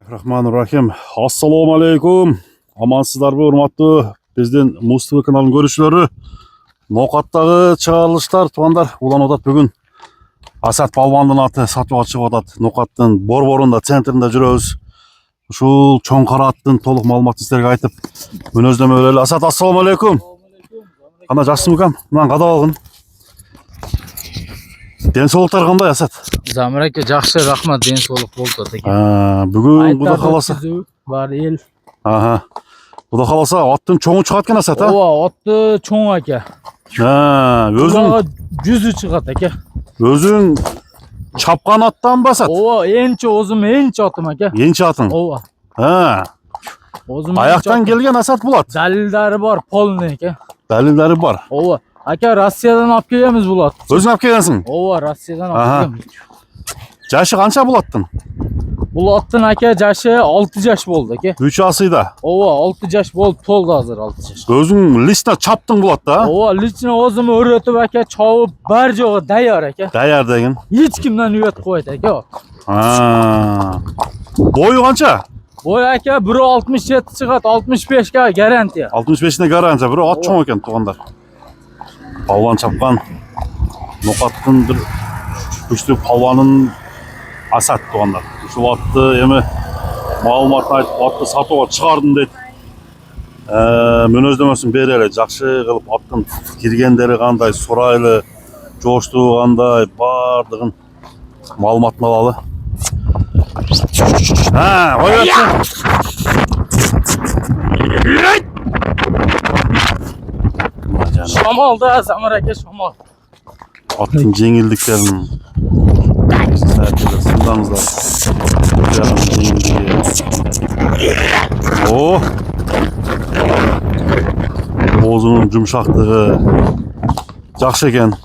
Rahmanirrahim. Assalomu alaykum. Amansızlar bu hurmatlı bizden Mustafa kanalının görüşleri. Noqatdagi chiqarilishlar tuğanlar ulan odat bugün Asat Palvonning ati satışga chiqib odat. Noqatning Borborunda sentrinde жүрөбүz. Ушул чоң кара аттын толук маалыматын силерге айтып мүнөздөмө берели. Асат, ассалому алейкум. Кандай жакшысыңбы экен? Мынан кадап алгын. Ден соолуктар кандай, Асат? Замир ака, жакшы, рахмат, ден соолук болду экен. Бүгүн Кудай кааласа бар эл. Кудай кааласа аттын чоңу чыгат экен, Асат, Ооба, атты чоң ака. Өзүң жүзү чыгат ака. Өзүң чапкан аттан басат? Ооба, энчи озум, энчи атым ака. Энчи атың? Ооба. Озум Аяктан келген Асат булат. Далилдери бар, полный ака. Далилдери бар. Ооба. Ака, Россиядан алып келебиз булат. Өзүң алып келгенсиң? Ооба, Россиядан алып келебиз. Жашы канча булаттын? Булаттын ака жашы 6 жаш болду ака. 3 асыйда. Ооба, 6 жаш болуп толду азыр 6 жаш. Өзүң лично чаптың булат да? Ооба, лично озум өрөтүп ака, чабып бар жогу даяр ака. Даяр деген. Эч кимден үйөт койт ака. Бою канча? Бой ака 1.67 чыгат, 65га гарантия. 65-не гарантия, бирок ат чоң экен тугандар. Палван чапкан. Ноқаттын бир күчтүү палванын Асат тугандар. Ушул атты эми маалыматын айтып, атты сатууга чыгардым дейт. Мүнөздөмөсүн бере эле, жакшы кылып аттын киргендери кандай, сурайлы, жооштугу кандай, бардыгын маалыматын алалы. Кой берсин. Шамал да, Замир ака, шамал. Аттын жеңилдиктерин сындаңыздар. Оозунун жумшактыгы жакшы экен.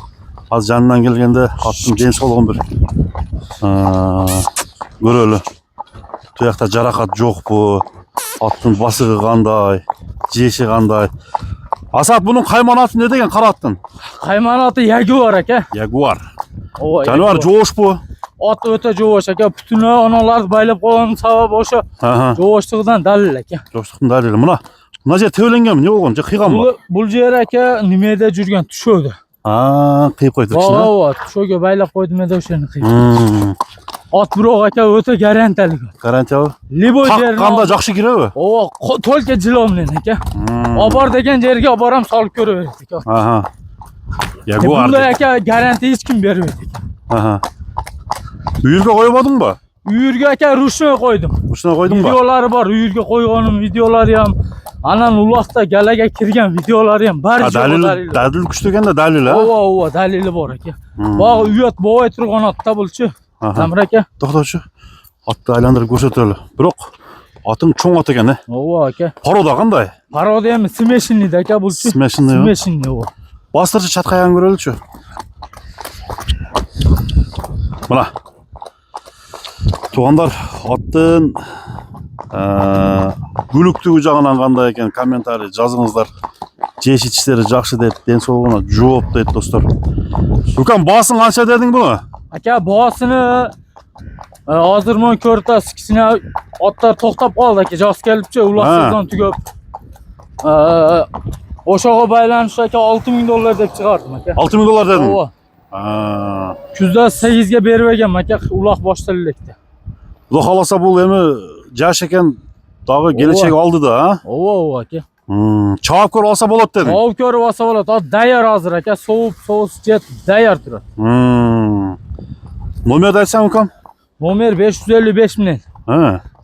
Азыр жанынан келгенде аттын ден соолугун бир көрөлү. Туякта жаракат жокпу? Аттын басыгы кандай? Жеши кандай? Асат, bunun кайманаты не деген кара аттын? Кайманаты ягуар ака. Ягуар. Ооба. Жаныбар жоош бу? Ат өтө жоош ака. Бүтүн аналарды байлап койгон сабабы ошо жооштугунан далил ака. Жооштуктун далили. Мына жер тебеленгенби? Не болгон? Же кыйганбы? Бул жер ака немеде жүргөн, түшөдө. Кыйып койдук ичине. Ооба, түшөгө байлап койдум эде ошону кыйып. Ат бирок ака өтө гарантиялык. Гарантиялы? Любой жерин канда жакшы киреби? Ооба, только жылоо менен ака. Абар деген жерге барам, салып көрө берет ака. Ягуар. Мындай ака гарантия эч ким бербейт ака. Үйүргө койбодуңбу? Үйүргө ака ручной койдум. Ручной койдуңбу? Видеолары бар, үйүргө койгонум видеолары ham, анан улакта галага кирген видеолары ham бар. Далил күчтүү экен да, далил, Ооба, далили бар ака. Багы үйөт болбой турган атта булчу. Замир ака. Токточу. Атты айландырып көрсөтөлү. Бирок атың чоң ат экен, Ооба ака. Порода кандай? Порода эми смешанный да ака булчу. Смешанный, ооба. Бастырчы чаткайган көрөлүчү. Мына. Тугандар, аттын күлүктүгү жагынан кандай экен комментарий жазыңыздар. Жеш ичтери жакшы дейт, ден соолугуна жооп дейт достор. Үкам, баасын канча дедиң буну? Ака, баасыны азыр мөн көрүп атасыз, кичине аттар токтоп калды ака, жаз келипчи, улаксыздан түгөп. Ошого байланыштуу ака $6000 деп чыгардым ака. $6000 дедиң? Ооба. Күздө 8ге бербегем ака, улак башталып электи. Кудай кааласа бул эми жаш экен, дагы келечек алды да, Ооба ака. Чаап көрүп алса болот дедиң? Чаап көрүп алса болот. Ат даяр азыр ака, соуп, соус жет, даяр турат. Номерди айтсаң укам? Номер 555 менен.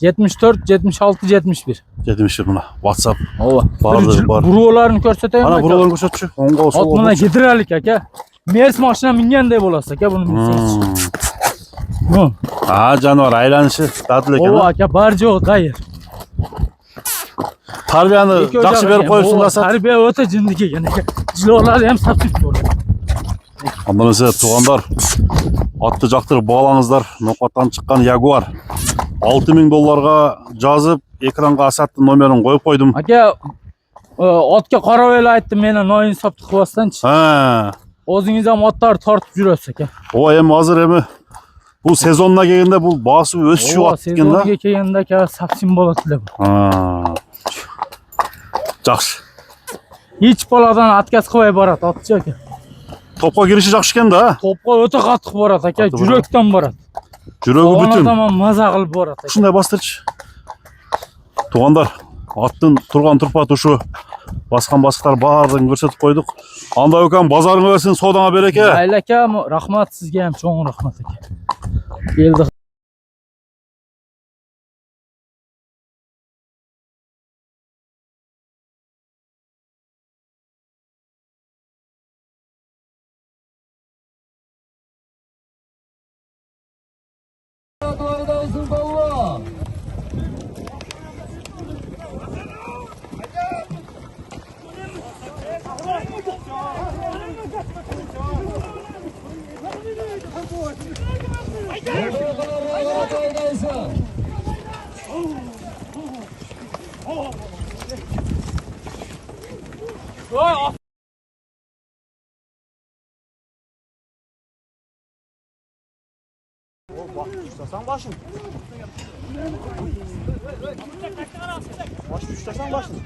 74 76 71. 71 мына WhatsApp. Ооба. Бардыгы бар. Буроолорун көрсөтөйүн. Ана буроолорун көрсөтчү. Оңго солго. Ат мына гидравлик ака. Мерс машина мингендей болосуз ака, буну минсеңиз. Жаныбар айланышы дадыл экен. Ооба ака, бар жогу даяр. Тарбияны жакшы берип коюпсуң да, Асат. Тарбия өтө жындык экен ака. Жылоолар эми сатып болот. Анда эмесе тугандар, Atты жақтырып бағалаңыздар. Ноқаттан шыққан Ягуар. 6000 долларға жазып, экранға Асаттың номерін қойып қойдым. Aka, otga qarab el aytdim, meni noinsoflik qilmasdanchi. O'zingiz ham otlarni tortib yurasiz aka. O hem hazır hem bu sezonuna kelgende bu bası өсіп attık ekan da. Sezonga kelganda aka sapsin bo'ladi bu. Жақсы. Hech boladan atkaz qilmay boradi otchi aka. Topqa girişi жақсы ekan da. Topqa o'ta qattiq boradi aka, yurakdan boradi. Жүрегі бүтін. Tamam maza qilib boradi aka. Shunday bastırch. Туғандар, аттың тұрған тұрпат ұшы, басқан басықтар барлығын көрсетіп қойдық. Анда өкем базарың өсін, содаңа береке. Mayli aka, rahmat sizga ham, cho'ng rahmat aka. Keldi. Tutasan başın. Başı tutasan başın.